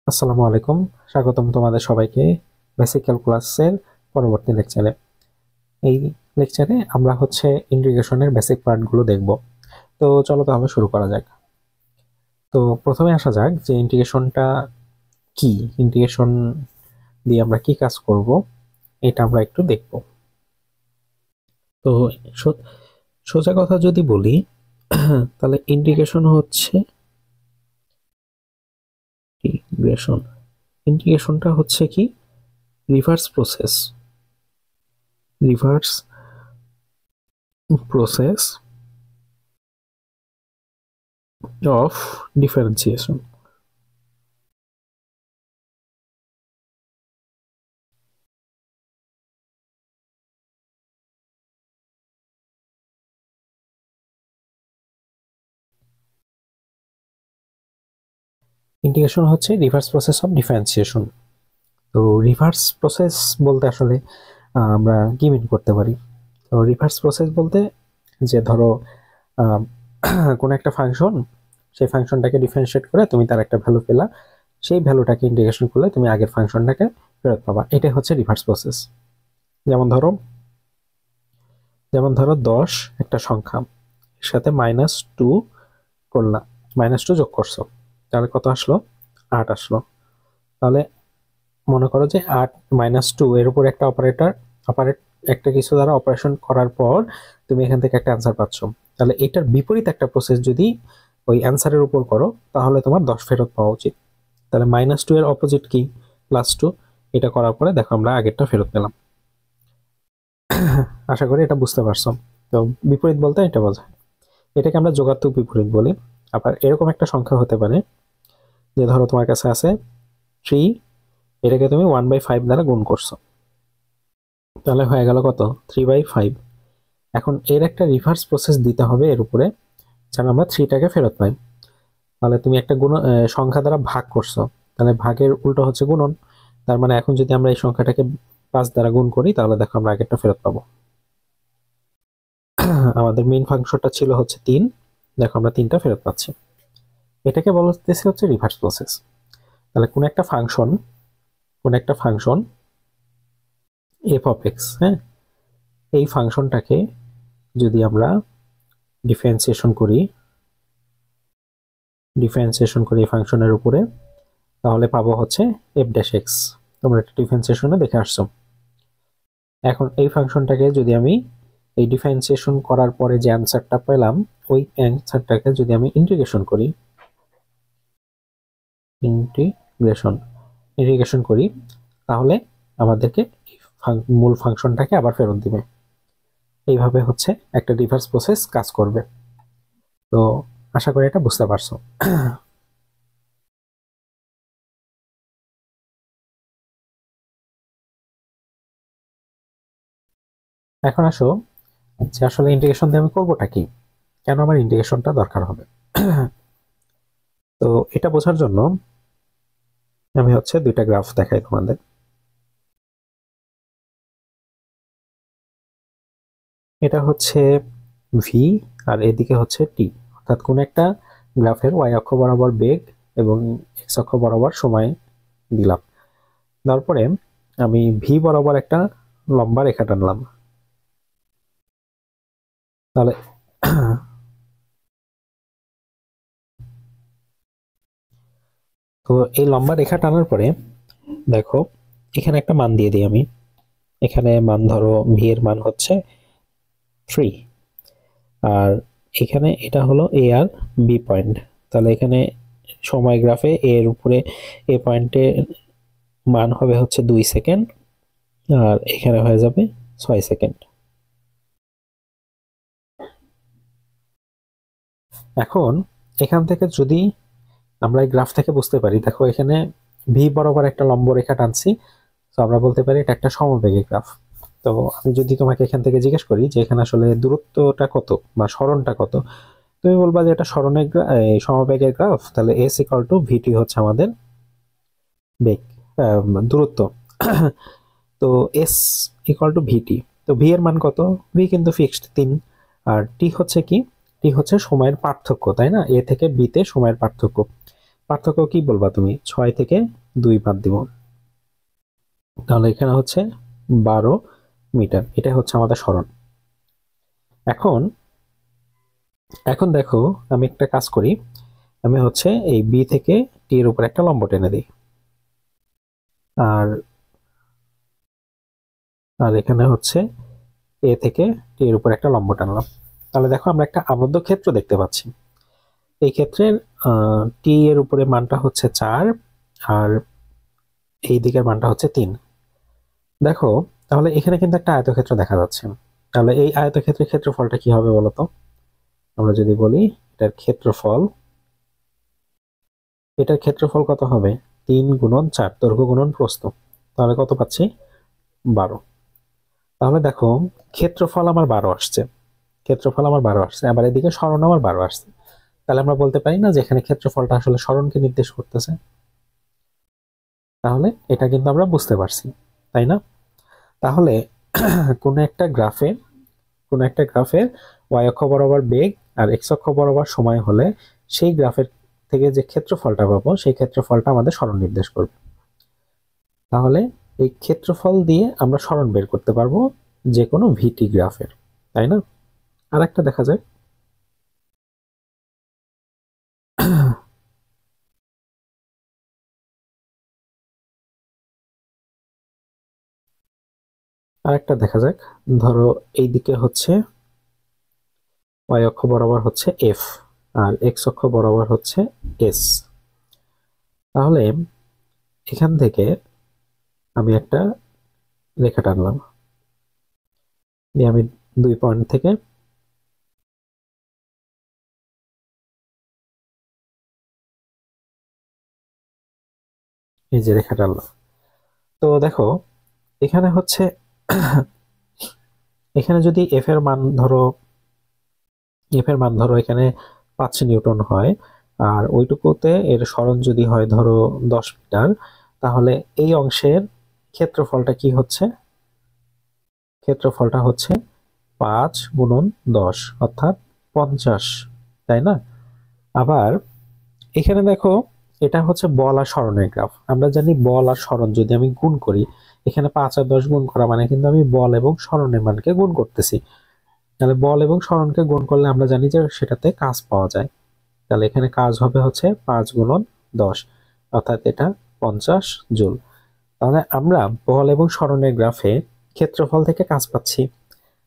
আসসালামু আলাইকুম। স্বাগতম তোমাদের সবাইকে বেসিক ক্যালকুলাসের পরবর্তী লেকচারে। এই লেকচারে আমরা ইন্টিগ্রেশনের বেসিক পার্টগুলো দেখব। তো চলো তাহলে শুরু করা যাক। তো প্রথমে আসা যাক যে ইন্টিগ্রেশনটা কি, ইন্টিগ্রেশন দিয়ে আমরা কি কাজ করব এটা আমরা একটু দেখব। তো সোজা কথা যদি বলি তাহলে ইন্টিগ্রেশন ইন্টিগ্রেশন ইন্টিগ্রেশনটা হচ্ছে কি reverse process reverse process of differentiation. Integration হচ্ছে রিভার্স প্রসেস অফ ডিফারেন্সিয়েশন। তো রিভার্স প্রসেস বলতে আসলে আমরা কি মিন করতে পারি? তো রিভার্স প্রসেস বলতে যে ধরো আহ, কোন একটা ফাংশন, সেই ফাংশনটাকে ডিফারেন্সিয়েট করে তুমি তার একটা ভ্যালু পেলা, সেই ভ্যালুটাকে ইন্টিগ্রেশন করলে তুমি আগের ফাংশনটাকে ফেরত পাবা। এটাই হচ্ছে রিভার্স প্রসেস। যেমন ধরো 10 একটা সংখ্যা, এর সাথে -2 করলাম, -2 যোগ করছো, তাহলে কত আসলো? 8 আসলো। তাহলে মনে করো যে 8 -2 এর উপর একটা অপারেট একটা কিছু দ্বারা অপারেশন করার পর তুমি এখান থেকে একটা অ্যান্সার পাচ্ছ। তাহলে এটার বিপরীত একটা প্রসেস যদি ওই অ্যান্সারের উপর করো তাহলে তোমার 10 ফেরত পাওয়া উচিত। তাহলে -2 এর অপোজিট কি? +2। এটা করার পরে দেখো আমরা আগেরটা ফেরত পেলাম। আশা করি এটা বুঝতে পারছো। তো বিপরীত বলতে এটা বোঝায়, এটাকে আমরা যোগাত্মক বিপরীত বলি। আবার এরকম একটা সংখ্যা হতে পারে যে ধরো তোমার কাছে আছে 3, এটাকে তুমি 1/5 দ্বারা গুণ করছো, তাহলে হয়ে গেল কত? 3/5। এখন এর একটা রিভার্স প্রসেস দিতে হবে এর উপরে, যেন আমরা 3টাকে ফেরত পাই। তাহলে তুমি একটা সংখ্যা দ্বারা ভাগ করছো, তাহলে ভাগের উল্টো হচ্ছে গুণন। তার মানে এখন যদি আমরা এই সংখ্যাটাকে 5 দ্বারা গুণ করি তাহলে দেখো আমরা আগেরটা ফেরত পাবো। আমাদের মেইন ফাংশনটা ছিল 3, দেখো আমরা 3টা ফেরত পাচ্ছি। এটাকে বলতেছি রিভার্স প্রসেস। তাহলে কোন একটা ফাংশন f(x), হ্যাঁ, এই ফাংশনটাকে যদি আমরা ডিফারেন্সিয়েশন করি এই ফাংশনের উপরে, তাহলে পাবো f'(x). তোমরা এটা ডিফারেন্সিয়েশনে দেখে আসছো। এখন এই ফাংশনটাকে যদি আমি এই ডিফারেন্সিয়েশন করার পরে যে অ্যান্সারটা পেলাম, ওই অ্যান্সারটাকে যদি আমি ইন্টিগ্রেশন করি তাহলে আমাদেরকে মূল ফাংশনটাকে আবার ফেরত দিবে। এইভাবে একটা রিভার্স প্রসেস কাজ করবে। তো আশা করি এটা বুঝতে পারছো। এখন আসো যে আসলে ইন্টিগ্রেশন দিয়ে আমি করবোটা কি, কেন আমার ইন্টিগ্রেশনটা দরকার হবে। তো এটা বোঝার জন্য আমি দুইটা গ্রাফ দেখাই তোমাদের। এটা ভি আর এদিকে টি, অর্থাৎ কোন একটা গ্রাফের ওয়াই অক্ষ বরাবর বেগ এবং এক্স অক্ষ বরাবর সময় দিলাম। তারপরে আমি ভি বরাবর একটা লম্বা রেখা টানলাম। তাহলে তো এই লম্বা রেখা টানার পরে দেখো এখানে একটা মান দিয়ে দিই আমি। এখানে মান ধরো ভি এর মান 3, আর এখানে এটা হলো এ আর বি পয়েন্ট। তাহলে এখানে সময় গ্রাফে এর উপরে এ পয়েন্টে মান হবে 2 সেকেন্ড, আর এখানে হয়ে যাবে 6 সেকেন্ড। এখন এখান থেকে যদি আমরা এই গ্রাফ থেকে বুঝতে পারি, দেখো এখানে ভি বরাবর একটা লম্ব রেখা টানছি, তো আমরা বলতে পারি এটা একটা সমবেগী গ্রাফ। তো আমি যদি তোমাকে এখান থেকে জিজ্ঞেস করি যে এখানে আসলে দূরত্বটা কত বা সরণটা কত, তুমি বলবা যে এটা সমবেগের গ্রাফ, তাহলে এস ইকুয়াল টু ভিটি হচ্ছে আমাদের বেগ, দূরত্ব। তো এস ইকুয়াল টু ভিটি। তো ভি এর মান কত? ভি কিন্তু ফিক্সড 3, আর টি কি? টি সময়ের পার্থক্য, তাই না? এ থেকে বি তে সময়ের পার্থক্য। পার্থক্য কি বলবা তুমি? 6 থেকে 2 বাদ দিব, তাহলে এখানে হচ্ছে 12 মিটার। এটা হচ্ছে আমাদের সরণ। এখন এখন দেখো, আমি একটা কাজ করি, আমি হচ্ছে এই বি থেকে টি এর উপর একটা লম্ব টেনে দিই, আর আর এখানে হচ্ছে এ থেকে টি এর উপর একটা লম্ব টানলাম। তাহলে দেখো আমরা একটা আবদ্ধ ক্ষেত্র দেখতে পাচ্ছি। এই ক্ষেত্রের টি এর উপরে মানটা হচ্ছে 4, আর এই দিকের মানটা হচ্ছে 3। দেখো, তাহলে এখানে কিন্তু একটা আয়তক্ষেত্র দেখা যাচ্ছে। তাহলে এই আয়তক্ষেত্রের ক্ষেত্রফলটা কি হবে বলতো? আমরা যদি বলি এটার ক্ষেত্রফল কত হবে? 3 × 4, দৈর্ঘ্য গুণন প্রস্থ। তাহলে কত পাচ্ছি? 12। তাহলে দেখো, ক্ষেত্রফল আমার 12 আসছে, আবার এদিকে সরণ আমার 12 আসছে। তাহলে আমরা বলতে পারি না যে এখানে ক্ষেত্রফলটা আসলে সরণকে নির্দেশ করতেছে? তাহলে এটা কিন্তু আমরা বুঝতে পারছি, তাই না? তাহলে কোনো একটা গ্রাফে ওয়াই অক্ষ বরাবর বেগ আর এক্স অক্ষ বরাবর সময় হলে সেই গ্রাফের থেকে যে ক্ষেত্রফলটা পাবো সেই ক্ষেত্রফলটা আমাদের সরণ নির্দেশ করবে। তাহলে এই ক্ষেত্রফল দিয়ে আমরা সরণ বের করতে পারবো যে কোনো ভিটি গ্রাফের, তাই না? আর একটা দেখা যায়, ধরো এই দিকে হচ্ছে ওয়াই অক্ষ বরাবর হচ্ছে এফ, আর এক্স অক্ষ বরাবর হচ্ছে এস। তাহলে এখান থেকে আমি একটা রেখা টানলাম, দিয়ে আমি 2 পয়েন্ট থেকে এই যে রেখা টানলাম। তো দেখো, এখানে হচ্ছে এখানে যদি এফ এর মান ধরো এখানে 5 নিউটন হয়, আর ওইটুকুতে এর সরণ যদি হয় ধরো 10 মিটার, তাহলে এই অংশের ক্ষেত্রফলটা কি হচ্ছে? ক্ষেত্রফলটা হচ্ছে 5 × 10 অর্থাৎ 50, তাই না? আবার এখানে দেখো, এটা হচ্ছে বল আর সরণের গ্রাফ। আমরা জানি বল আর সরণ যদি আমি গুণ করি, এখানে 5 আর 10 গুণ করা মানে কিন্তু আমি বল এবং সরণের মানকে গুণ করতেছি। তাহলে বল এবং সরণকে গুণ করলে আমরা জানি যে সেটাতে কাজ পাওয়া যায়। তাহলে এখানে কাজ হবে হচ্ছে 5 × 10, অর্থাৎ এটা 50 জুল। তাহলে আমরা বল এবং সরণের গ্রাফে ক্ষেত্রফল থেকে কাজ পাচ্ছি,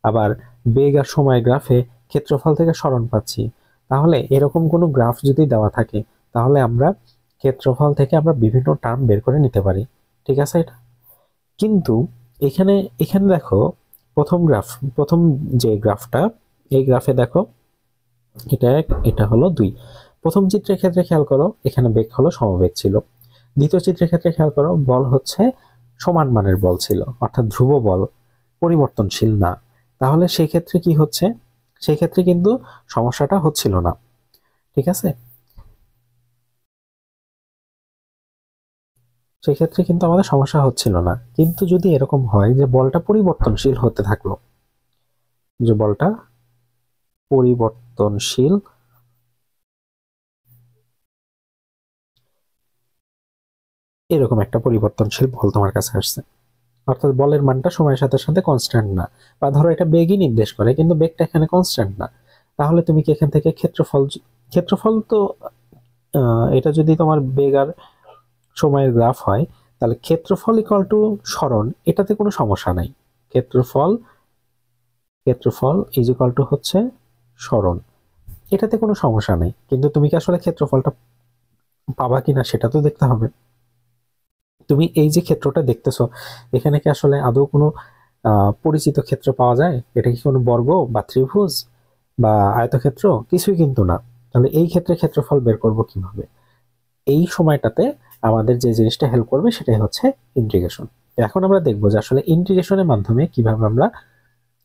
আবার বেগ আর সময় গ্রাফে ক্ষেত্রফল থেকে সরণ পাচ্ছি। তাহলে এরকম কোনো গ্রাফ যদি দেওয়া থাকে, তাহলে আমরা ক্ষেত্রফল থেকে আমরা বিভিন্ন টার্ম বের করে নিতে পারি। ঠিক আছে এটা? কিন্তু এখানে এখানে দেখো, প্রথম যে গ্রাফটা, এই গ্রাফে দেখো এটা 1, এটা হলো 2। প্রথম চিত্রের ক্ষেত্রে খেয়াল করো, এখানে বেগ হলো সমবেগ ছিল। দ্বিতীয় চিত্রের ক্ষেত্রে খেয়াল করো, বল হচ্ছে সমান মানের বল ছিল, অর্থাৎ ধ্রুব বল, পরিবর্তনশীল না। তাহলে সেই ক্ষেত্রে কি হচ্ছে? সেই ক্ষেত্রে কিন্তু সমস্যাটা হচ্ছিল না। ঠিক আছে? সেক্ষেত্রে কিন্তু আমাদের সমস্যা হচ্ছিল না। কিন্তু যদি এরকম হয় যে বলটা পরিবর্তনশীল হতে থাকলো, যে বলটা পরিবর্তনশীল, এরকম একটা পরিবর্তনশীল বল তোমার কাছে আসছে, অর্থাৎ বলের মানটা সময়ের সাথে সাথে কনস্ট্যান্ট না, বা ধরো এটা বেগই নির্দেশ করে কিন্তু বেগটা এখানে কনস্ট্যান্ট না, তাহলে তুমি কি এখান থেকে ক্ষেত্রফল তো এটা যদি তোমার বেগ আর সময়ের গ্রাফ হয়, তাহলে ক্ষেত্রফল ইকুয়াল টু সরণ, এটাতে কোনো সমস্যা নাই। ক্ষেত্রফল ক্ষেত্রফল ইজ ইকুয়াল টু হচ্ছে সরণ, এটাতে কোনো সমস্যা নেই। কিন্তু তুমি কি আসলে ক্ষেত্রফলটা পাবা কিনা সেটা তো দেখতে হবে। তুমি এই যে ক্ষেত্রটা দেখতেছো, এখানে কি আসলে আদৌ কোনো পরিচিত ক্ষেত্র পাওয়া যায়? এটা কি কোনো বর্গ বা ত্রিভুজ বা আয়তক্ষেত্র? কিছুই কিন্তু না। তাহলে এই ক্ষেত্রে ক্ষেত্রফল বের করব কিভাবে? এই সময়টাতে আমাদের যে জিনিসটা হেল্প করবে সেটাই হচ্ছে ইন্টিগ্রেশন। এখন আমরা দেখবো যে আসলে ইন্টিগ্রেশনের মাধ্যমে কিভাবে আমরা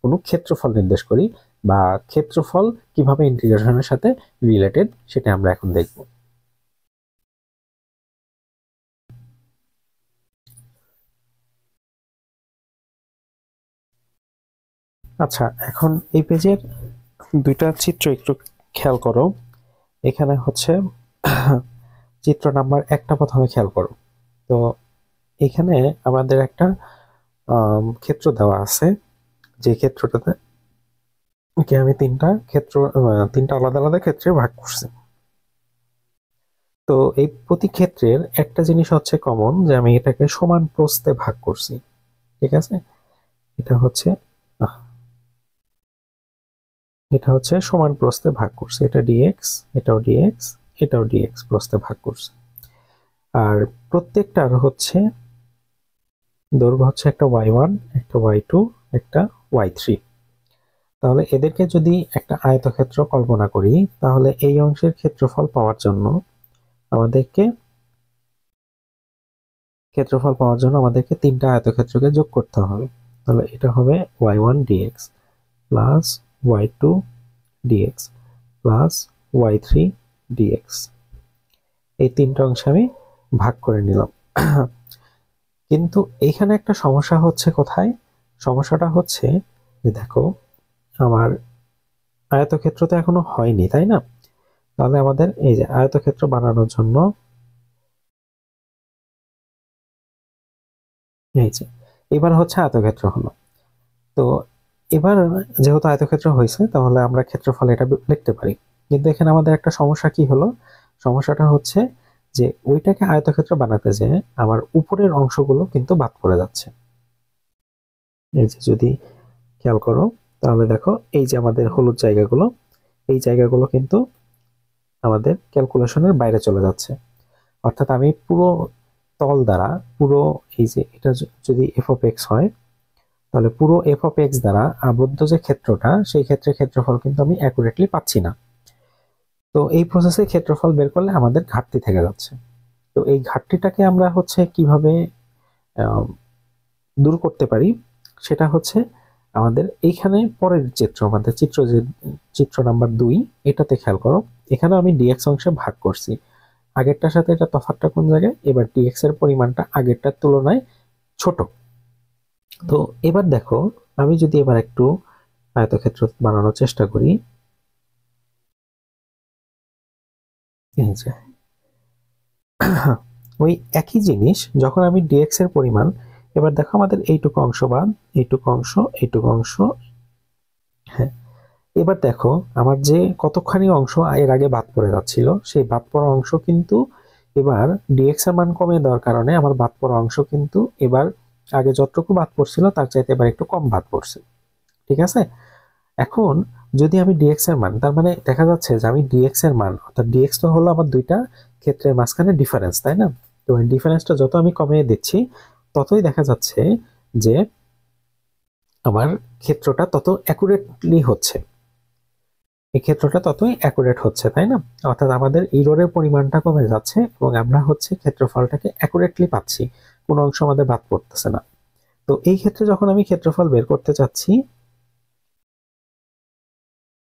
কোনো ক্ষেত্রফল নির্দেশ করি, বা ক্ষেত্রফল কিভাবে ইন্টিগ্রেশনের সাথে রিলেটেড, সেটা আমরা এখন দেখব। আচ্ছা, এখন এই পেজের 2টা চিত্র একটু খেয়াল করো। এখানে হচ্ছে চিত্র নাম্বার 1টা প্রথমে খেয়াল করো। তো এখানে আমাদের একটা ক্ষেত্র দেওয়া আছে, যে ক্ষেত্রটাতে আমি তিনটা আলাদা আলাদা ক্ষেত্রে ভাগ করছি। তো এই প্রতি ক্ষেত্রের একটা জিনিস হচ্ছে কমন, যে আমি এটাকে সমান প্রস্থে ভাগ করছি। ঠিক আছে, এটা হচ্ছে সমান প্রস্থে ভাগ করছি। এটা ডিএক্স, এটাও ডিএক্স, এটাও ডিএক্স প্রস্থে ভাগ করছি। আর প্রত্যেকটার হচ্ছে দৈর্ঘ্য হচ্ছে একটা y1, একটা y2, একটা y3। তাহলে এদেরকে যদি একটা আয়তক্ষেত্র কল্পনা করি, তাহলে এই অংশের ক্ষেত্রফল পাওয়ার জন্য আমাদেরকে তিনটা আয়তক্ষেত্রকে যোগ করতে হবে। তাহলে এটা হবে y1 dx plus y2 dx plus y3 dx। এই তিনটা অংশে আমি ভাগ করে নিলাম। কিন্তু এখানে একটা সমস্যা হচ্ছে, কোথায় সমস্যাটা হচ্ছে, যে দেখো আমার আয়তক্ষেত্র তো এখনো হয়নি, তাই না? তাহলে আমাদের এই যে আয়তক্ষেত্র বানানোর জন্য এই যে এবার হচ্ছে আয়তক্ষেত্র হলো। তো এবার যেহেতু আয়তক্ষেত্র হয়েছে, তাহলে আমরা ক্ষেত্রফল এটা লিখতে পারি। কিন্তু এখানে আমাদের একটা সমস্যা কি হলো, সমস্যাটা হচ্ছে যে ওইটাকে আয়তক্ষেত্র বানাতে যে আমার উপরের অংশগুলো কিন্তু বাদ পড়ে যাচ্ছে। এই যে যদি খেয়াল করো, তাহলে দেখো এই যে আমাদের হলুদ জায়গাগুলো, এই জায়গাগুলো কিন্তু আমাদের ক্যালকুলেশনের বাইরে চলে যাচ্ছে। অর্থাৎ আমি পুরো তল দ্বারা, পুরো এই যে এটা যদি এফ অফ এক্স হয়, তাহলে পুরো এফ অফ এক্স দ্বারা আবদ্ধ যে ক্ষেত্রটা, সেই ক্ষেত্রের ক্ষেত্রফল কিন্তু আমি অ্যাকুরেটলি পাচ্ছি না। তো এই প্রসেসে ক্ষেত্রফল বের করলে আমাদের ঘাটতি থেকে যাচ্ছে। তো এই ঘাটতিটাকে আমরা হচ্ছে কিভাবে দূর করতে পারি, সেটা হচ্ছে আমাদের এইখানে পরের আমাদের চিত্র নাম্বার 2, এটাতে খেয়াল করো। এখানে আমি ডিএক্স অংশে ভাগ করছি। আগেরটার সাথে এটা তফাৎটা কোন জায়গায়, এবার ডিএক্স এর পরিমাণটা আগেরটার তুলনায় ছোট। তো এবার দেখো, আমি যদি এবার একটু আয়তক্ষেত্র বানানোর চেষ্টা করি, এই যে ওই একই জিনিস যখন আমি ডিএক্স এর পরিমাণ, এবার দেখো আমাদের এইটুকু অংশ বাদ, এইটুকু অংশ, এইটুকু অংশ, হ্যাঁ, এবার দেখো আমার যে কতখানি অংশ এর আগে বাদ পড়ে যাচ্ছিল, সেই বাদ পড়া অংশ কিন্তু এবার ডিএক্স এর মান কমে দেওয়ার কারণে আমার বাদ পড়া অংশ কিন্তু এবার আগে যতটুকু বাদ পড়ছিল তার চাইতে এবার একটু কম বাদ পড়ছে। ঠিক আছে, এখন যদি আমি ডিএক্স এর মান, তার মানে দেখা যাচ্ছে যে আমি ডিএক্স এর মান, অর্থাৎ ডিএক্স তো হলো আমার দুইটা ক্ষেত্রের মাঝখানে ডিফারেন্স, তাই না? তো এই ডিফারেন্সটা যত আমি কমিয়ে দিচ্ছি, ততই দেখা যাচ্ছে যে আমার ক্ষেত্রটা তত অ্যাকুরেটলি হচ্ছে, এই ক্ষেত্রটা ততই অ্যাকুরেট হচ্ছে, তাই না? অর্থাৎ আমাদের ইররের পরিমাণটা কমে যাচ্ছে এবং আমরা হচ্ছে ক্ষেত্রফলটাকে অ্যাকুরেটলি পাচ্ছি, কোনো অংশ আমাদের বাদ পড়তেছে না। তো এই ক্ষেত্রে যখন আমি ক্ষেত্রফল বের করতে চাচ্ছি,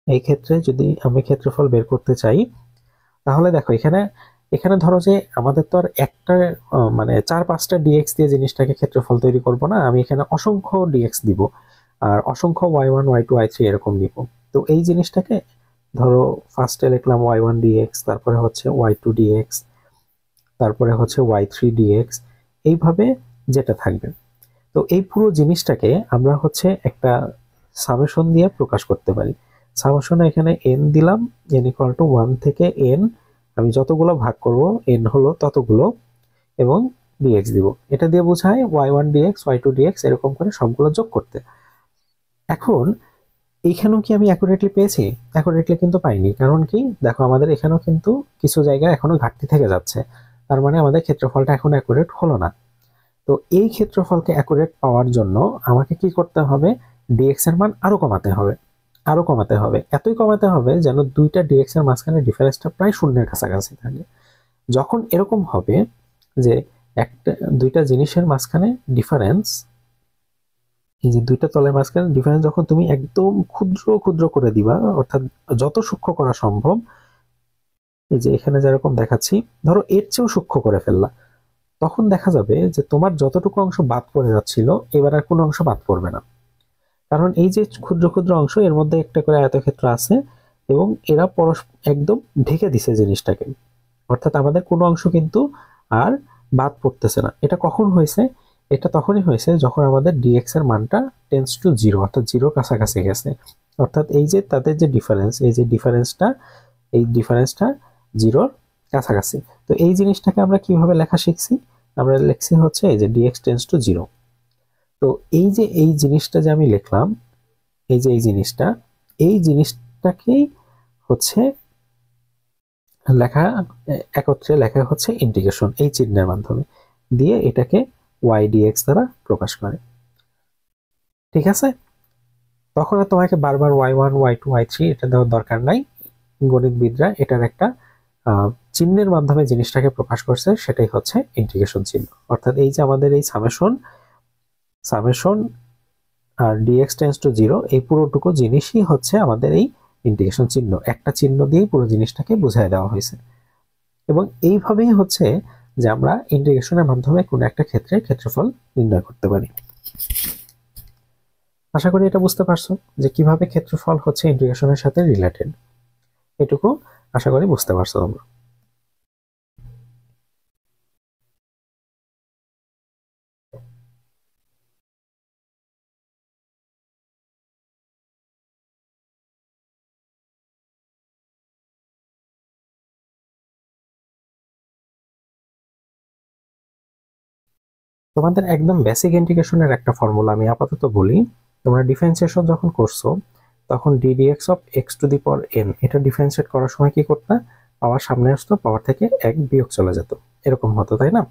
এই ক্ষেত্রে যদি আমি ক্ষেত্রফল বের করতে চাই, তাহলে দেখো এখানে এখানে ধরো যে আমাদের তো আর একটা মানে 4-5টা ডিএক্স দিয়ে জিনিসটাকে ক্ষেত্রফল তৈরি করব না, আমি এখানে অসংখ্য ডিএক্স দিব, আর অসংখ্য y1 y2 y3 এরকম দিব। তো এই জিনিসটাকে ধরো ফার্স্টে লিখলাম y1 dx, তারপরে হচ্ছে y2 dx, তারপরে হচ্ছে y3 dx, এইভাবে যেটা থাকবে। তো এই পুরো জিনিসটাকে আমরা হচ্ছে একটা সামেশন দিয়ে প্রকাশ করতে পারি। সামেশনে এখানে n দিলাম, n ইকুয়াল টু 1 থেকে n, আমি যতগুলো ভাগ করব n হলো ততগুলো, এবং dx দিব। এটা দিয়ে বোঝায় y1 dx y2 dx এরকম করে সবগুলো যোগ করতে। এখন এইখানেও কি আমি অ্যাকুরেটলি পেয়েছি? অ্যাকুরেটলি কিন্তু পাইনি। কারণ কি, দেখো আমাদের এখানেও কিন্তু কিছু জায়গায় এখনো ঘাটতি থেকে যাচ্ছে, তার মানে আমাদের ক্ষেত্রফলটা এখন অ্যাকুরেট হলো না। তো এই ক্ষেত্রফলকে অ্যাকুরেট পাওয়ার জন্য আমাকে কি করতে হবে, ডিএক্স এর মান আরো কমাতে হবে, আরো কমাতে হবে, এতই কমাতে হবে যেন দুইটা ডিএক্স এর মাঝখানে ডিফারেন্সটা প্রায় শূন্যের কাছাকাছি থাকে। যখন এরকম হবে যে একটা দুইটা জিনিসের মাঝখানে ডিফারেন্স, এই যে দুইটা তলের মাঝখানে ডিফারেন্স যখন তুমি একদম ক্ষুদ্র ক্ষুদ্র করে দিবা, অর্থাৎ যত সূক্ষ্ম করা সম্ভব, এই যে এখানে যেরকম দেখাচ্ছি, ধরো এর চেয়েও সূক্ষ্ম করে ফেললা, তখন দেখা যাবে যে তোমার যতটুকু অংশ বাদ পড়ে যাচ্ছিল, এবার আর কোনো অংশ বাদ পড়বে না। কারণ এই যে ক্ষুদ্র ক্ষুদ্র অংশ, এর মধ্যে একটা করে আয়তক্ষেত্র আছে এবং এরা একদম ঢেকে দিছে জিনিসটাকে। অর্থাৎ আমাদের কোনো অংশ কিন্তু আর বাদ পড়তেছে না। এটা কখন হয়েছে? এটা তখনই হয়েছে যখন আমাদের ডিএক্স এর মানটা টেন্স টু জিরো, অর্থাৎ জিরোর কাছাকাছি গেছে। অর্থাৎ এই যে তাদের যে ডিফারেন্স, এই ডিফারেন্সটা জিরোর কাছাকাছি। তো এই জিনিসটাকে আমরা কিভাবে লেখা শিখছি? আমরা লিখছি হচ্ছে এই যে ডিএক্স টেন্স টু জিরো। তো এই জিনিসটা যে আমি লিখলাম, এই জিনিসটাকেই হচ্ছে লেখা, একত্রে লেখা হচ্ছে ইন্টিগ্রেশন, এই চিহ্নের মাধ্যমে দিয়ে এটাকে ওয়াই ডিএক্স দ্বারা প্রকাশ করে। ঠিক আছে? তখন আর তোমাকে বারবার y1 y2 y3 এটা দেওয়ার দরকার নাই। গণিতবিদরা এটার একটা চিহ্নের মাধ্যমে জিনিসটাকে প্রকাশ করছে, সেটাই হচ্ছে ইন্টিগ্রেশন চিহ্ন। অর্থাৎ এই যে আমাদের এই সামেশন আর ডিএক্স টেন্স টু জিরো, এই পুরোটুকু জিনিসই হচ্ছে আমাদের এই ইন্টিগ্রেশন চিহ্ন। একটা চিহ্ন দিয়ে পুরো জিনিসটাকে বুঝাই দেওয়া হয়েছে। এবং এইভাবেই হচ্ছে যে আমরা ইন্টিগ্রেশনের মাধ্যমে কোনো একটা ক্ষেত্রের ক্ষেত্রফল নির্ণয় করতে পারি। আশা করি এটা বুঝতে পারছো যে কিভাবে ক্ষেত্রফল হচ্ছে ইন্টিগ্রেশনের সাথে রিলেটেড। এটুকু আশা করি বুঝতে পারছো তোমরা। তোমাদের একদম বেসিক ইন্টিগ্রেশনের একটা ফর্মুলা আমি আপাতত বলি। তোমরা ডিফারেন্সিয়েশন যখন করছো তখন ddx of x to the power N, এটা ডিফারেন্সিয়েট করার সময় কি করতে? পাওয়ার সামনে আসতো, পাওয়ার থেকে এক বিয়োগ চলে যেত, এরকম হতো, তাই না?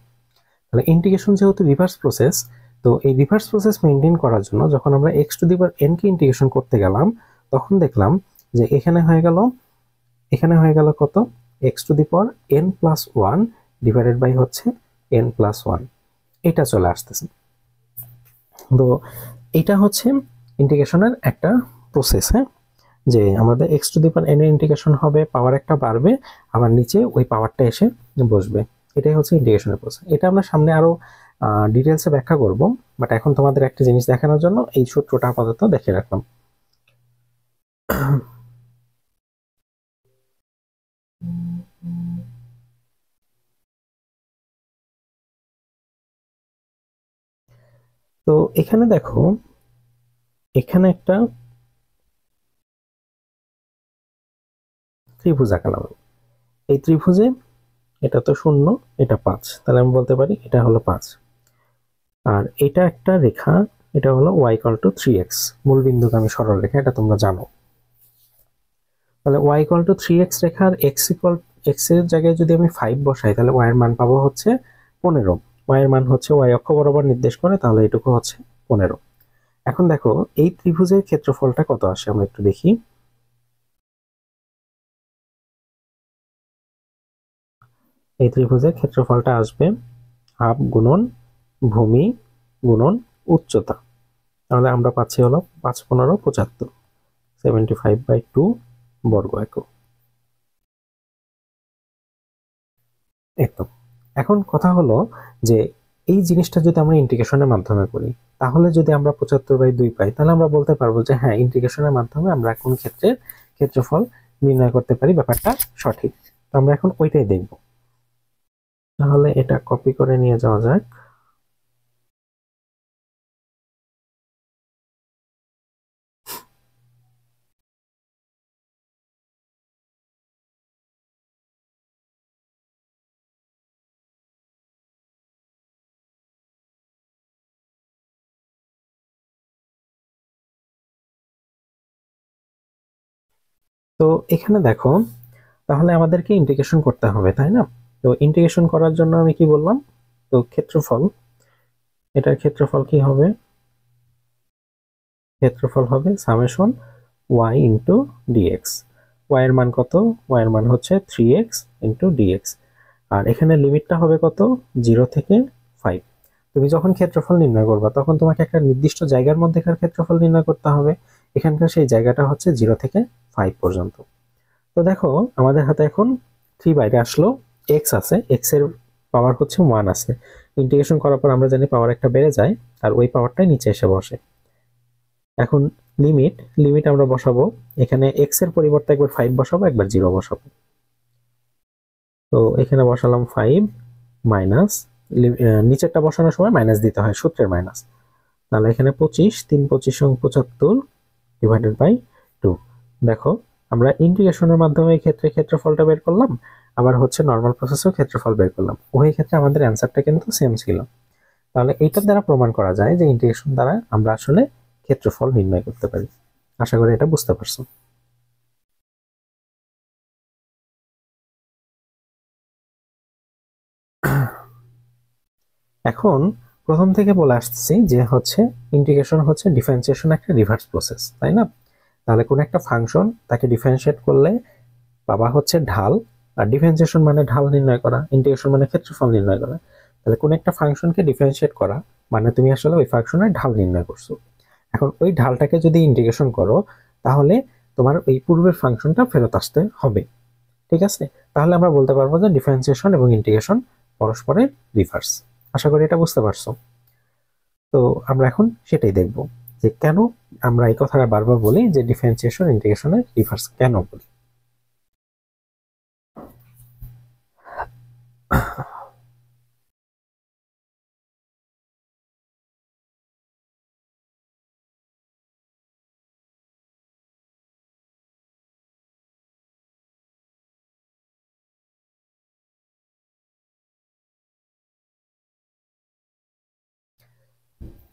তাহলে ইন্টিগ্রেশন যেহেতু রিভার্স প্রসেস, তো এই রিভার্স প্রসেস মেনটেন করার জন্য যখন আমরা X to the power N কে ইন্টিগ্রেশন করতে গেলাম, তখন দেখলাম যে এখানে হয়ে গেল কত? X to the power N plus one divided by হচ্ছে এন প্লাস ওয়ান, এটা চলে আসতেছে। তো এটা হচ্ছে ইন্টিগ্রেশনের একটা প্রসেস, হ্যাঁ, যে আমাদের x to the power N এর ইন্টিগ্রেশন হবে, পাওয়ার একটা বাড়বে, আবার নিচে ওই পাওয়ারটা এসে বসবে। এটাই হচ্ছে ইন্টিগ্রেশনের প্রসেস। এটা আমরা সামনে আরো ডিটেলসে ব্যাখ্যা করব, বাট এখন তোমাদের একটা জিনিস দেখানোর জন্য এই সূত্রটা আপাতত দেখে রাখলাম। তো এখানে দেখো, এখানে একটা ত্রিভুজ আঁকালাম। এই ত্রিভুজে এটা তো শূন্য, এটা 5, তাহলে আমি বলতে পারি এটা হলো 5। আর এটা একটা রেখা, এটা হলো y ইকুয়াল টু 3x, মূল বিন্দুগামী সরল রেখা, এটা তোমরা জানো। তাহলে y ইকুয়াল টু 3x রেখার x এর জায়গায় যদি আমি 5 বসাই, তাহলে y এর মান পাবো হচ্ছে 15। y এর মান হচ্ছে y অক্ষ বরাবর নির্দেশ করে, তাহলে এটুকু হচ্ছে 15। এখন দেখো এই ত্রিভুজের ক্ষেত্রফলটা কত আসে আমরা একটু দেখি। এই ত্রিভুজের ক্ষেত্রফলটা আসবে হাফ গুণন ভূমি গুণন উচ্চতা। তাহলে আমরা পাচ্ছি হলো 5 15 75, 75/2 বর্গ একক। একদম। এখন কথা হলো যে এই জিনিসটা যদি আমরা ইন্টিগ্রেশনের মাধ্যমে করি, তাহলে যদি আমরা 75/2 পাই, তাহলে আমরা বলতে পারবো যে হ্যাঁ, ইন্টিগ্রেশনের মাধ্যমে আমরা কোন ক্ষেত্রের ক্ষেত্রফল নির্ণয় করতে পারি, ব্যাপারটা সঠিক। তো আমরা এখন ওইটাই দেখব। তাহলে এটা কপি করে নিয়ে যাওয়া যাক। তো এখানে দেখো, তাহলে আমাদেরকে ইন্টিগ্রেশন করতে হবে, তাই না? তো ইন্টিগ্রেশন করার জন্য আমি কি বললাম? তো ক্ষেত্রফল, এটার ক্ষেত্রফল কি হবে? ক্ষেত্রফল হবে summation y into D X. y এর মান কত? y এর মান হচ্ছে 3x ইন্টু ডিএক্স। আর এখানে লিমিটটা হবে কত? 0 থেকে 5। তুমি যখন ক্ষেত্রফল নির্ণয় করবা, তখন তোমাকে একটা নির্দিষ্ট জায়গার মধ্যেকার ক্ষেত্রফল নির্ণয় করতে হবে। এখানকার সেই জায়গাটা হচ্ছে 0 থেকে 5 পর্যন্ত। তো দেখো আমাদের হাতে এখন 3 বাইরে আসলো, x আছে, x এর পাওয়ার হচ্ছে 1 আছে। ইন্টিগ্রেশন করার পর আমরা জানি পাওয়ার একটা বেড়ে যায়, আর ওই পাওয়ারটাই নিচে এসে বসে। এখন লিমিট আমরা বসাবো, এখানে x এর পরিবর্তে একবার 5 বসাবো, একবার 0 বসাবো। তো এখানে বসালাম 5 মাইনাস, নিচেরটা বসানোর সময় মাইনাস দিতে হয়, সূত্রের মাইনাস। তাহলে এখানে 25, 3 25 75 ডিভাইডেড বাই 2। দেখো আমরা ইন্টিগ্রেশনের মাধ্যমে এই ক্ষেত্রে ক্ষেত্রফলটা বের করলাম, আবার হচ্ছে নর্মাল প্রসেসেও ক্ষেত্রফল বের করলাম, উভয় ক্ষেত্রে আমাদের অ্যান্সারটা কিন্তু সেম ছিল। তাহলে এইটার দ্বারা প্রমাণ করা যায় যে ইন্টিগ্রেশন দ্বারা আমরা আসলে ক্ষেত্রফল নির্ণয় করতে পারি। আশা করি এটা বুঝতে পারছো। এখন প্রথম থেকে বলে আসছি যে হচ্ছে ইন্টিগ্রেশন হচ্ছে ডিফারেন্সিয়েশন একটা রিভার্স প্রসেস, তাই না? তাহলে কোন একটা ফাংশন তাকে ডিফারেন্সিয়েট করলে পাবা হচ্ছে ঢাল, আর ডিফারেন্সিয়েশন মানে ঢাল নির্ণয় করা, ইন্টিগ্রেশন মানে ক্ষেত্রফল নির্ণয় করা। তাহলে কোন একটা ফাংশনকে ডিফারেন্সিয়েট করা মানে তুমি আসলে ওই ফাংশনের ঢাল নির্ণয় করছো। এখন ওই ঢালটাকে যদি ইন্টিগ্রেশন করো তাহলে তোমার ওই পূর্বের ফাংশনটা ফেরত আসতে হবে, ঠিক আছে? তাহলে আমরা বলতে পারবো যে ডিফারেন্সিয়েশন এবং ইন্টিগ্রেশন পরস্পরের রিভার্স। আশা করি এটা বুঝতে পারছো। তো আমরা এখন সেটাই দেখব যে কেন আমরা এই কথাটা বারবার বলি যে ডিফারেন্সিয়েশন ইন্টিগ্রেশনের রিভার্স কেন বলি।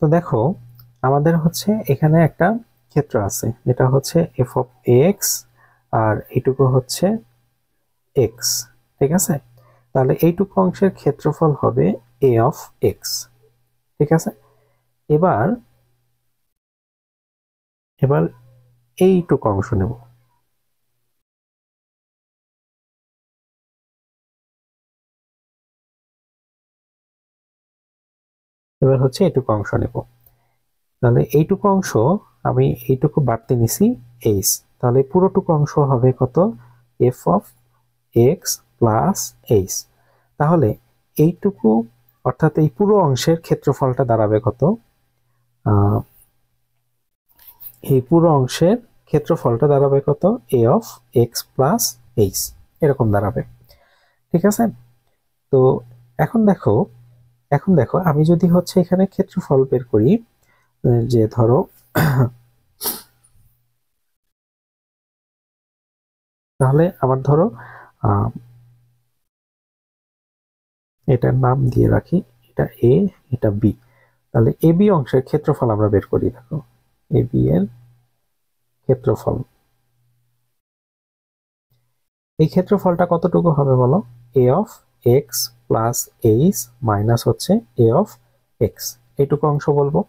তো দেখো আমাদের হচ্ছে এখানে একটা ক্ষেত্র আছে, এটা হচ্ছে এফ অফ এক্স, আর এইটুকু হচ্ছে এক্স, ঠিক আছে? তাহলে এইটুকু অংশের ক্ষেত্রফল হবে এ অফ এক্স, ঠিক আছে? এবার এবার এইটুকু অংশ নেব, এবার হচ্ছে এইটুকু অংশ নেব। তাহলে এইটুকু অংশ আমি এইটুকু বাড়তে নিছি এইচ, তাহলে পুরোটুকু অংশ হবে কত? F of x plus H. তাহলে এইটুকু অর্থাৎ এই পুরো অংশের ক্ষেত্রফলটা দাঁড়াবে কত? এই পুরো অংশের ক্ষেত্রফলটা দাঁড়াবে কত? এ অফ এক্স প্লাস এইচ, এরকম দাঁড়াবে, ঠিক আছে? তো এখন দেখো, এখন দেখো আমি যদি হচ্ছে এখানে ক্ষেত্রফল বের করি, যে ধরো তাহলে আবার ধরো এটার নাম দিয়ে রাখি, এটা এ এটা বি। তাহলে এ বি অংশের ক্ষেত্রফল আমরা বের করি। দেখো এ বি এর ক্ষেত্রফল, এই ক্ষেত্রফলটা কতটুকু হবে বলো? A of x plus H minus হচ্ছে এ অফ এক্স, এইটুকু অংশ বলবো।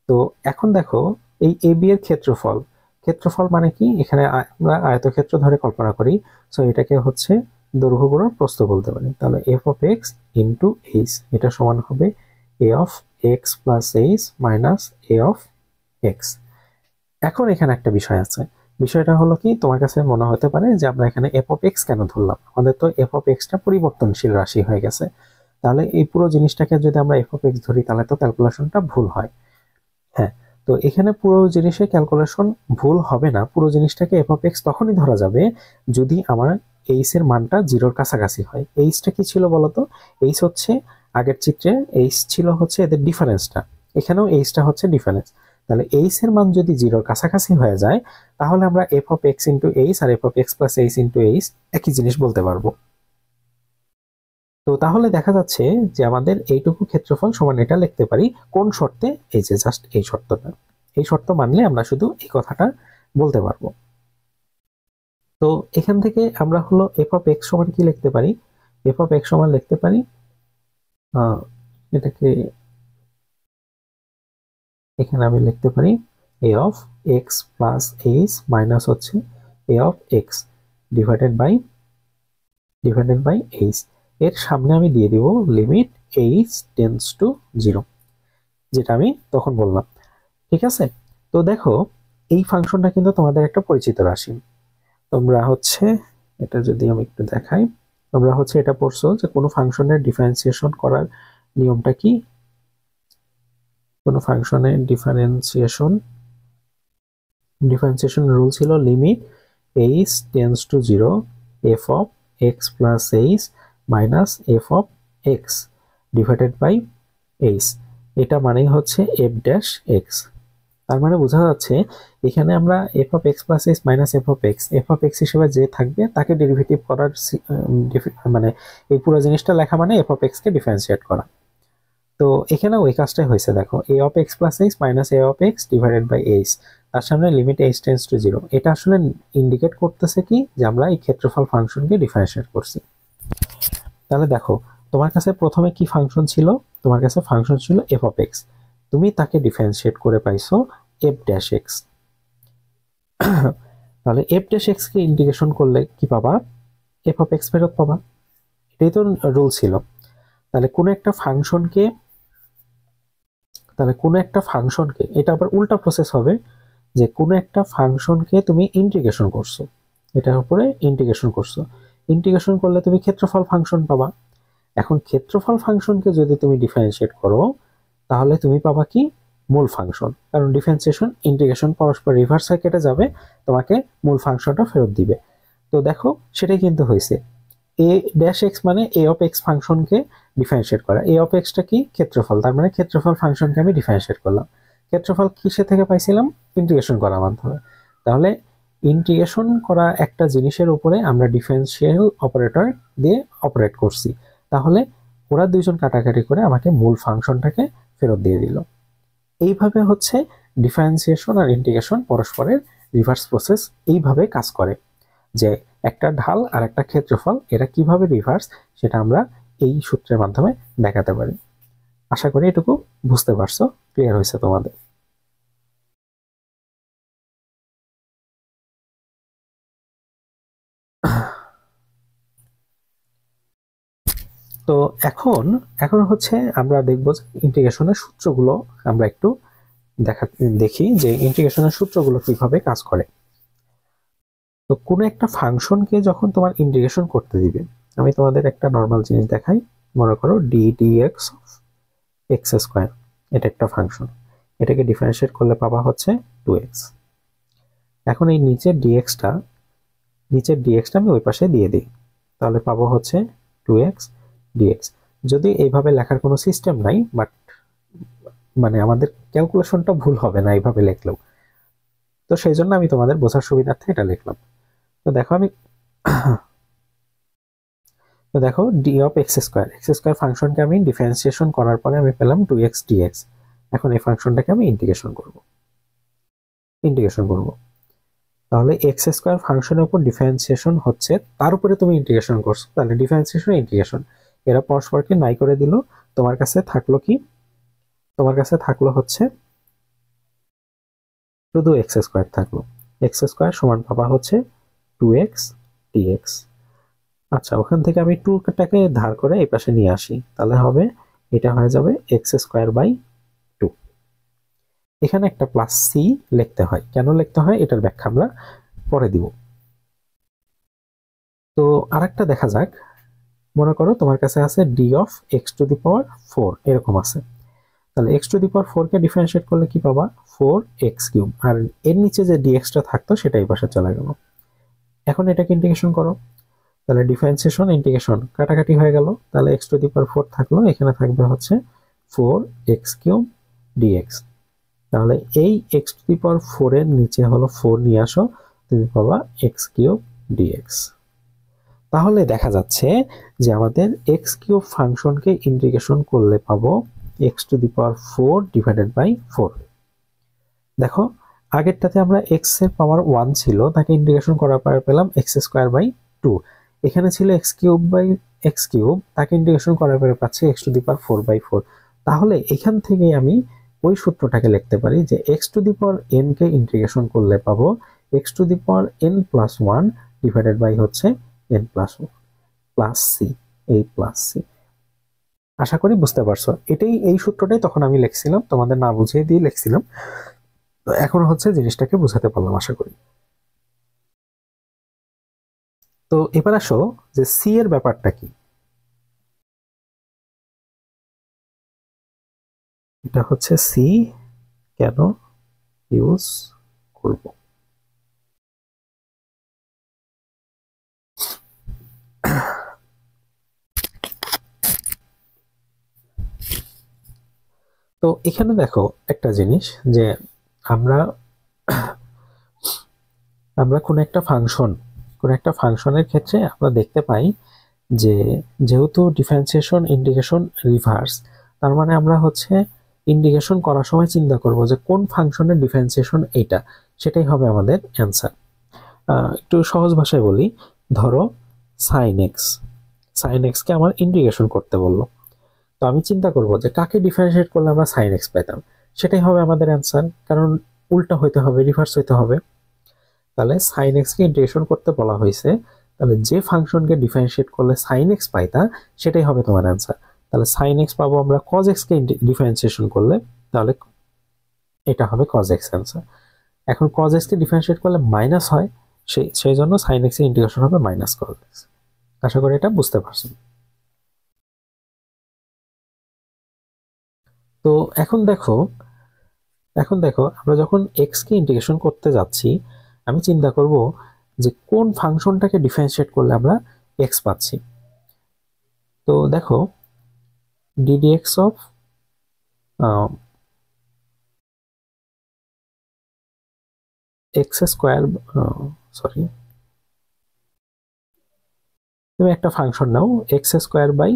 তো এখন দেখো এই এ বি এর ক্ষেত্রফল, ক্ষেত্রফল মানে কি? এখানে আমরা আয়তক্ষেত্র ধরে কল্পনা করি, সো এটাকে হচ্ছে দৈর্ঘ্য গুণন প্রস্থ বলতে পারি। তাহলে f of x into h, এটা সমান হবে a of x plus H minus a of x. এখন এখানে একটা বিষয় আছে, বিষয়টা হলো কি, তোমার কাছে মনে হতে পারে যে আমরা এখানে এফ অফ এক্স কেন ধরলাম, আমাদের তো এফ অফ এক্সটা পরিবর্তনশীল রাশি হয়ে গেছে। তাহলে এই পুরো জিনিসটাকে যদি আমরা এফ অফ এক্স ধরি তাহলে তো ক্যালকুলেশনটা ভুল হয়। হ্যাঁ, তো এখানে পুরো জিনিসের ক্যালকুলেশন ভুল হবে না, পুরো জিনিসটাকে এফ অফ এক্স তখনই ধরা যাবে যদি আমার এইচ এর মানটা জিরোর কাছাকাছি হয়। এইচটা কি ছিল বলতো? এইচ হচ্ছে আগের চিত্রে এইচ ছিল হচ্ছে এদের ডিফারেন্সটা, এখানেও এইচটা হচ্ছে ডিফারেন্স। তাহলে এইচ এর মান যদি জিরোর কাছাকাছি হয়ে যায় তাহলে আমরা F of x into H আর F of x plus H into H একই জিনিস বলতে পারবো। তো তাহলে দেখা যাচ্ছে যে আমাদের এইটুকু ক্ষেত্রফল সমান এটা লিখতে পারি কোন শর্তে? এই যে জাস্ট এই শর্তটা, এই শর্ত মানলে আমরা শুধু এই কথাটা বলতে পারবো। তো এখান থেকে আমরা হলো এফ অফ এক্স সমান কি লিখতে পারি? এফ অফ এক্স সমান লিখতে পারি এটাকে এখানে আমি লিখতে পারি a of x plus H minus হচ্ছে a of x divided by h. এর সামনে আমি দিয়ে দিব লিমিট এইচ টেন্স টু 0, যেটা আমি তখন বললাম, ঠিক আছে? তো দেখো এই ফাংশনটা কিন্তু তোমাদের একটা পরিচিত রাশি। তোমরা হচ্ছে এটা যদি আমি একটু দেখাই, তোমরা হচ্ছে এটা পড়ছো যে কোনো ফাংশনের ডিফারেন্সিয়েশন করার নিয়মটা কি? কোনো ফাংশনের ডিফারেন্সিয়েশন রুল ছিল limit H tends to 0 F of x plus H minus F of x divided by H, এটা মানেই হচ্ছে এফ ড্যাশ এক্স। তার মানে বোঝা যাচ্ছে এখানে আমরা F of x plus H minus F of x হিসেবে যে থাকবে তাকে ডেরিভেটিভ করার মানে এই পুরো জিনিসটা লেখা মানে এফ অফ এক্স কে ডিফারেন্সিয়েট করা। তো এখানে ওই কাজটাই হয়েছে, দেখো a of x plus H minus a of x divided by h, তার সামনে limit H tends to zero. এটা আসলে ইন্ডিকেট করতেছে কি যে আমরা এই ক্ষেত্রফল ফাংশনকে ডিফারেন্সিয়েট করছি। তাহলে দেখো তোমার কাছে প্রথমে কি ফাংশন ছিল, তোমার কাছে ফাংশন ছিল এফ অফ এক্স, তুমি তাকে ডিফারেন্সিয়েট করে পাইছো এফ ড্যাশ এক্স। তাহলে এফ ড্যাশ এক্স কে ইন্টিগ্রেশন করলে কি পাবা, এফ অফ এক্স ফেরত পাবা, এটাই তো রুল ছিল। তাহলে কোনো একটা ফাংশনকে এটা আবার উল্টা প্রসেস হবে, যে কোনো একটা ফাংশনকে তুমি ইন্টিগ্রেশন করছো, এটার উপরে ইন্টিগ্রেশন করলে তুমি ক্ষেত্রফল ফাংশন পাবা। এখন ক্ষেত্রফল ফাংশনকে যদি তুমি ডিফারেন্সিয়েট করো তাহলে তুমি পাবা কি, মূল ফাংশন, কারণ ডিফারেন্সিয়েশন ইন্টিগ্রেশন পরস্পর রিভার্সে কেটে যাবে, তোমাকে মূল ফাংশনটা ফেরত দিবে। তো দেখো সেটাই কিন্তু হয়েছে, এ ড্যাশ এক্স মানে এ অফ এক্স ফাংশনকে ডিফারেন্সিয়েট করা, এ অফ এক্সটা কি ক্ষেত্রফল, তার মানে ক্ষেত্রফল ফাংশনকে আমি ডিফারেন্সিয়েট করলাম। ক্ষেত্রফল কিসে থেকে পাইছিলাম, ইন্টিগ্রেশন করার মাধ্যমে। তাহলে ইন্টিগ্রেশন করা একটা জিনিসের উপরে আমরা ডিফারেন্সিয়াল অপারেটর দিয়ে অপারেট করছি, তাহলে ওরা দুইজন কাটাকাটি করে আমাকে মূল ফাংশনটাকে ফেরত দিয়ে দিল। এইভাবে হচ্ছে ডিফারেন্সিয়েশন আর ইন্টিগ্রেশন পরস্পরের রিভার্স প্রসেস এইভাবে কাজ করে, যে একটা ঢাল আর একটা ক্ষেত্রফল এরা কিভাবে রিভার্স সেটা আমরা এই সূত্রের মাধ্যমে দেখাতে পারি। আশা করি এটুকু বুঝতে পারছো, ক্লিয়ার হয়েছে তোমাদের। তো এখন এখন হচ্ছে আমরা দেখব ইন্টিগ্রেশনের সূত্রগুলো আমরা একটু দেখি যে ইন্টিগ্রেশনের সূত্রগুলো কিভাবে কাজ করে। তো কোনো একটা ফাংশনকে যখন তোমার ইন্টিগ্রেশন করতে দিবে, আমি তোমাদের একটা নর্মাল জিনিস দেখাই, মনে করো ডি ডিএক্স এক্স স্কোয়ার, এটা একটা ফাংশন, এটাকে ডিফারেন্সিয়েট করলে পাবা হচ্ছে 2x। এখন এই নিচের ডিএক্সটা আমি ওই পাশে দিয়ে দিই, তাহলে পাবো হচ্ছে 2x ডিএক্স। যদি এইভাবে লেখার কোনো সিস্টেম নাই, বাট মানে আমাদের ক্যালকুলেশনটা ভুল হবে না এইভাবে লিখলেও, তো সেই জন্য আমি তোমাদের বোঝার সুবিধার্থে এটা লিখলাম। তো দেখো ডি অফ এক্স স্কোয়ার ফাংশনকে আমি ডিফারেন্সিয়েশন করার পরে আমি পেলাম 2x ডিএক্স। এখন এই ফাংশনটাকে আমি ইন্টিগ্রেশন করব। তাহলে এক্স স্কোয়ার ফাংশনের উপর ডিফারেন্সিয়েশন হচ্ছে, তার উপরে তুমি ইন্টিগ্রেশন করছো, তাহলে ডিফারেন্সিয়েশন এরা পরস্পরকে নাই করে দিল। তোমার কাছে থাকলো হচ্ছে শুধু এক্স স্কোয়ার থাকলো, এক্স স্কোয়ার সমান পাবা হচ্ছে 2x ডিএক্স। আচ্ছা, ওখান থেকে আমি 2টাকে ধার করে এই পাশে নিয়ে আসি, তাহলে হবে এটা হয়ে যাবে এক্স স্কোয়ার বাই 2। এখানে একটা প্লাস সি লিখতে হয়, কেন লিখতে হয় এটার ব্যাখ্যা আমরা পরে দিব। তো আরেকটা দেখা যাক, মনে করো তোমার কাছে আছে d of x to the power 4 এরকম আছে, তাহলে এক্স টু দি পাওয়ার 4 কে ডিফারেন্সিয়েট করলে কি পাবা, 4x কিউব, আর এর নিচে যে ডিএক্সটা থাকতো সেটাই পাশে চলে গেল। এখন এটাকে ইন্টিগ্রেশন করো, তাহলে ডিফারেন্সিয়েশন ইন্টিগ্রেশন কাটাকাটি হয়ে গেল, তাহলে এক্স টু দি পাওয়ার 4 থাকলো, এখানে থাকবে হচ্ছে 4x কিউব ডিএক্স। তাহলে এই এক্স টু দি পাওয়ার 4 এর নিচে হলো 4 নিয়ে আসো, তুমি পাবা এক্স কিউব ডিএক্স। তাহলে দেখা যাচ্ছে যে আমাদের এক্স কিউব ফাংশনকে ইন্টিগ্রেশন করলে পাবো x to the power 4 divided by 4। দেখো আগেরটাতে আমরা এক্স এর পাওয়ার 1 ছিল, তাকে ইন্টিগ্রেশন করার পরে পেলাম এক্স স্কোয়ার বাই 2। এখানে ছিল x cube by x cube, তাকে ইন্টিগ্রেশন করার পরে পাচ্ছি x to the power 4 by 4। তাহলে এখান থেকে আমি ওই সূত্রটাকে লিখতে পারি যে x to the power N কে ইন্টিগ্রেশন করলে পাবো x to the power N plus 1 divided by হচ্ছে এন প্লাস সি, এই প্লাস সি। আশা করি বুঝতে পারছো, এই সূত্রটাই তখন আমি লিখছিলাম, তোমাদের না বুঝিয়ে দিয়ে লিখছিলাম। তো এখন হচ্ছে জিনিসটাকে বুঝাতে পারলাম আশা করি। তো এবার আসো যে সি এর ব্যাপারটা কি, এটা হচ্ছে সি কেন ইউজ করব। তো এখানে দেখো একটা জিনিস যে আমরা আমরা কোন একটা ফাংশনের ক্ষেত্রে আমরা দেখতে পাই যে যেহেতু ডিফারেন্সিয়েশন ইন্টিগ্রেশন রিভার্স, তার মানে আমরা হচ্ছে ইন্টিগ্রেশন করার সময় চিন্তা করব যে কোন ফাংশনের ডিফারেন্সিয়েশন এইটা, সেটাই হবে আমাদের অ্যান্সার। একটু সহজ ভাষায় বলি, ধরো সাইন এক্সকে আমার ইন্টিগ্রেশন করতে বললো, তো আমি চিন্তা করব যে কাকে ডিফারেন্সিয়েট করলে আমরা সাইন এক্স পেতাম, সেটাই হবে আমাদের অ্যান্সার, কারণ উল্টা হইতে হবে, রিভার্স হইতে হবে। তাহলে সাইন এক্সকে ইন্টিগ্রেশন করতে বলা হয়েছে, তাহলে যে ফাংশনকে ডিফারেন্সিয়েট করলে সাইন এক্স পাইতা সেটাই হবে তোমার অ্যান্সার। তাহলে সাইন এক্স পাবো আমরা কজ এক্সকে ডিফারেন্সিয়েশন করলে, তাহলে এটা হবে কজ এক্স অ্যান্সার। এখন কজ এক্সকে ডিফারেন্সিয়েট করলে মাইনাস হয়, সেই জন্য সাইন এক্স এর ইন্টিগ্রেশন হবে মাইনাস কজ এক্স। আশা করি এটা বুঝতে পারছেন। তো এখন দেখো আমরা যখন এক্স কে ইন্টিগ্রেশন করতে যাচ্ছি, আমি চিন্তা করব যে কোন ফাংশনটাকে ডিফারেন্সিয়েট করলে আমরা এক্স পাচ্ছি। তো দেখো ddx of x square, sorry, তুমি একটা ফাংশন নাও x square by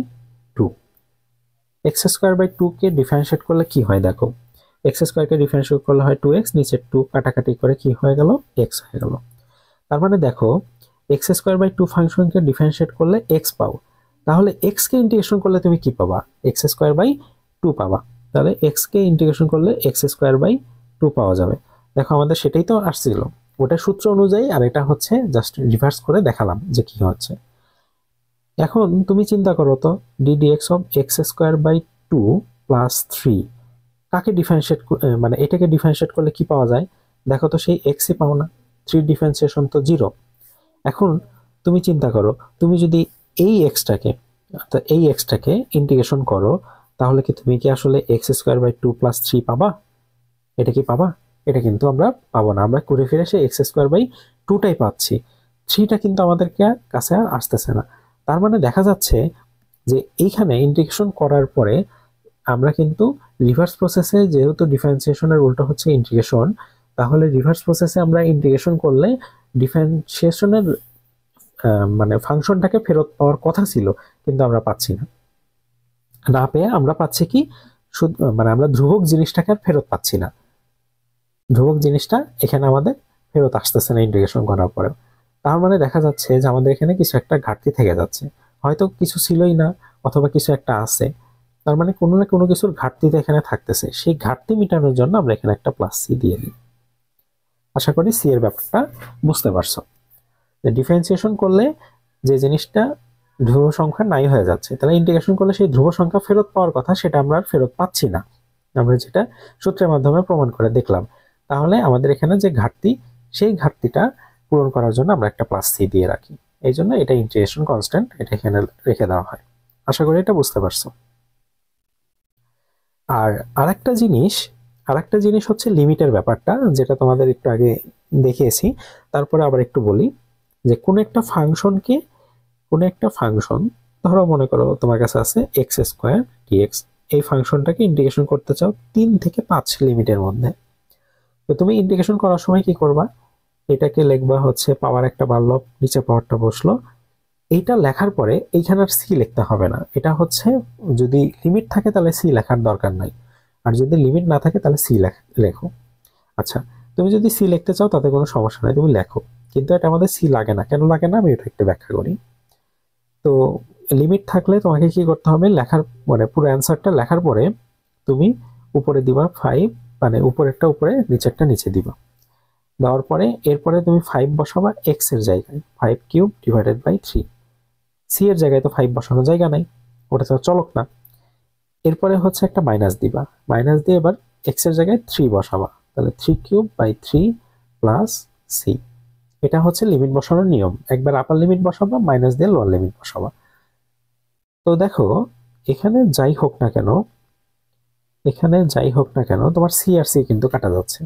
two. X square by two কে ডিফারেন্সিয়েট করলে কি হয় দেখো, এক্স স্কোয়ারকে ডিফারেন্সিয়েট করলে হয় টু এক্স, নিচে টু কাটাকাটি করে কি হয়ে গেল, এক্স হয়ে গেল। তার মানে দেখো এক্স স্কোয়ার বাই টু ফাংশনকে ডিফারেন্সিয়েট করলে এক্স পাও, তাহলে এক্স কে ইন্টিগ্রেশন করলে তুমি কি পাবা, এক্স স্কোয়ার বাই টু পাবা। তাহলে এক্স কে ইন্টিগ্রেশন করলে এক্স স্কোয়ার বাই টু পাওয়া যাবে। দেখো আমাদের সেটাই তো আসছিল, ওটা সূত্র অনুযায়ী, আর এটা হচ্ছে জাস্ট রিভার্স করে দেখালাম যে কি হচ্ছে। এখন তুমি চিন্তা করো তো ddx of x square by two plus three কাকে ডিফারেন্সিয়েট, মানে এটাকে ডিফারেন্সিয়েট করলে কি পাওয়া যায়, দেখো তো সেই এক্সই পাও না, থ্রি ডিফারেন্সিয়েশন তো জিরো। এখন তুমি চিন্তা করো, তুমি যদি এই এক্সটাকে ইন্টিগ্রেশন করো, তাহলে কি তুমি কি আসলে x square by two plus three পাবা, এটা কি পাবা, এটা কিন্তু আমরা পাবো না, আমরা ঘুরে ফিরে সে এক্স স্কোয়ার বাই টুটাই পাচ্ছি, থ্রিটা কিন্তু আমাদের কাছে আর আসতেছে না। তার মানে দেখা যাচ্ছে যে এইখানে ইন্টিগ্রেশন করার পরে আমরা কিন্তু রিভার্স প্রসেসে, যেহেতু ডিফারেন্সিয়েশনের উল্টো হচ্ছে ইন্টিগ্রেশন, তাহলে রিভার্স প্রসেসে আমরা ইন্টিগ্রেশন করলে ডিফারেন্সিয়েশনের মানে ফাংশনটাকে ফেরত পাওয়ার কথা ছিল, কিন্তু আমরা পাচ্ছি না, না পেয়ে আমরা পাচ্ছি কি শুধু মানে আমরা ধ্রুবক জিনিসটাকে আর ফেরত পাচ্ছি না, ধ্রুবক জিনিসটা এখানে আমাদের ফেরত আসতেছে না ইন্টিগ্রেশন করার পরে। তার মানে দেখা যাচ্ছে যে আমাদের এখানে কিছু একটা ঘাটতি থেকে যাচ্ছে, হয়তো কিছু ছিলই না অথবা কিছু একটা আছে, তার মানে কোনো না কোনো কিছুর ঘাটতিতে এখানে থাকতেছে, সেই ঘাটতি মেটানোর জন্য আমরা এখানে একটা প্লাস সি দিয়ে দিই। আশা করি সি এর ব্যাপারটা বুঝতে পারছো, যে ডিফারেন্সিয়েশন করলে যে জিনিসটা ধ্রুব সংখ্যা নাই হয়ে যাচ্ছে, তাহলে ইন্টিগ্রেশন করলে সেই ধ্রুব সংখ্যা ফেরত পাওয়ার কথা সেটা আমরা আর ফেরত পাচ্ছি না, আমরা যেটা সূত্রের মাধ্যমে প্রমাণ করে দেখলাম। তাহলে আমাদের এখানে যে ঘাটতি, সেই ঘাটতিটা পূরণ করার জন্য আমরা একটা প্লাস সি দিয়ে রাখি, এই জন্য এটা ইন্টিগ্রেশন কনস্ট্যান্ট, এটা এখানে রেখে দেওয়া হয়। আশা করি এটা বুঝতে পারছো। আর আরেকটা জিনিস হচ্ছে লিমিটের ব্যাপারটা, যেটা তোমাদের একটু আগে দেখিয়েছি, তারপরে আবার একটু বলি যে কোনো একটা ফাংশন ধরো মনে করো তোমার কাছে আছে এক্স স্কোয়ার ডিএক্স, এই ফাংশনটাকে ইন্টিগ্রেশন করতে চাও 3 থেকে 5 লিমিটের মধ্যে। তো তুমি ইন্টিগ্রেশন করার সময় কি করবা, এটাকে লিখবা হচ্ছে পাওয়ার একটা বাড়লো, নিচে পাওয়ারটা বসলো, এইটা লেখার পরে এইখানে আর সি লিখতে হবে না, এটা হচ্ছে যদি লিমিট থাকে তাহলে সি লেখার দরকার নাই, আর যদি লিমিট না থাকে তাহলে সি লেখো। আচ্ছা, তুমি যদি সি লিখতে চাও তাতে কোনো সমস্যা নাই, তুমি লেখো, কিন্তু এটা আমাদের সি লাগে না, কেন লাগে না আমি এটা একটু ব্যাখ্যা করি। তো লিমিট থাকলে তোমাকে কি করতে হবে, লেখার মানে পুরো অ্যান্সারটা লেখার পরে তুমি উপরে দিবা 5, মানে উপরেরটা উপরে নিচেরটা নিচে দিবা, দেওয়ার পরে এরপরে তুমি 5 বসাবা এক্স এর জায়গায়, 5 কিউব ডিভাইডেড বাই 3, সি এর জায়গায় তো 5 বসানোর জায়গা নাই, ওটা তো চলক না। এরপরে হচ্ছে একটা মাইনাস দিবা, মাইনাস দিয়ে এবার এক্স এর জায়গায় 3 বসাবা, তাহলে 3 কিউব বাই 3 প্লাস সি, এটা হচ্ছে লিমিট বসানোর নিয়ম, একবার আপার লিমিট বসাবা, মাইনাস দিয়ে লোয়ার লিমিট বসাবা। তো দেখো এখানে যাই হোক না কেন তোমার সি আর সি কিন্তু কাটা যাচ্ছে,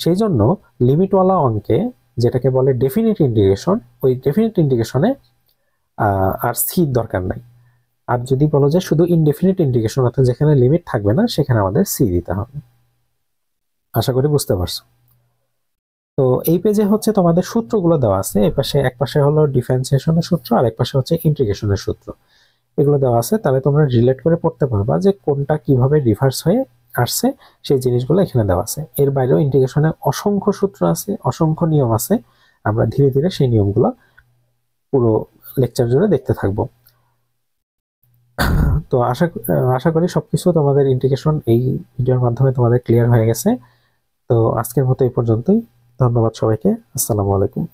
সেই জন্য লিমিটওয়ালা অঙ্কে, যেটাকে বলে ডেফিনিট ইন্টিগ্রেশন, ওই ডেফিনিট ইন্টিগ্রেশনে আর সি দরকার নাই, আর যদি বলো যে শুধু ইনডেফিনিট ইন্টিগ্রেশন অর্থাৎ যেখানে লিমিট থাকবে না সেখানে আমাদের সি দিতে হবে। আশা করি বুঝতে পারছো। তো এই পেজে হচ্ছে তোমাদের সূত্রগুলো দেওয়া আছে, এই পাশে এক পাশে হলো ডিফারেন্সিয়েশনের সূত্র আর এক পাশে হচ্ছে ইন্টিগ্রেশনের সূত্র, এগুলো দেওয়া আছে। তাহলে তোমরা রিলেট করে পড়তে পারবা যে কোনটা কিভাবে রিভার্স হয়ে আসছে, সেই জিনিসগুলো এখানে দেওয়া আছে। এর বাইরেও ইন্টিগ্রেশনে অসংখ্য সূত্র আছে, অসংখ্য নিয়ম আছে, আমরা ধীরে ধীরে সেই নিয়মগুলো পুরো লেকচার জুড়ে দেখতে থাকবো। তো আশা করি সবকিছু তোমাদের ইন্টিগ্রেশন এই ভিডিওর মাধ্যমে তোমাদের ক্লিয়ার হয়ে গেছে। তো আজকের মতো এই পর্যন্তই। ধন্যবাদ সবাইকে। আসসালামু আলাইকুম।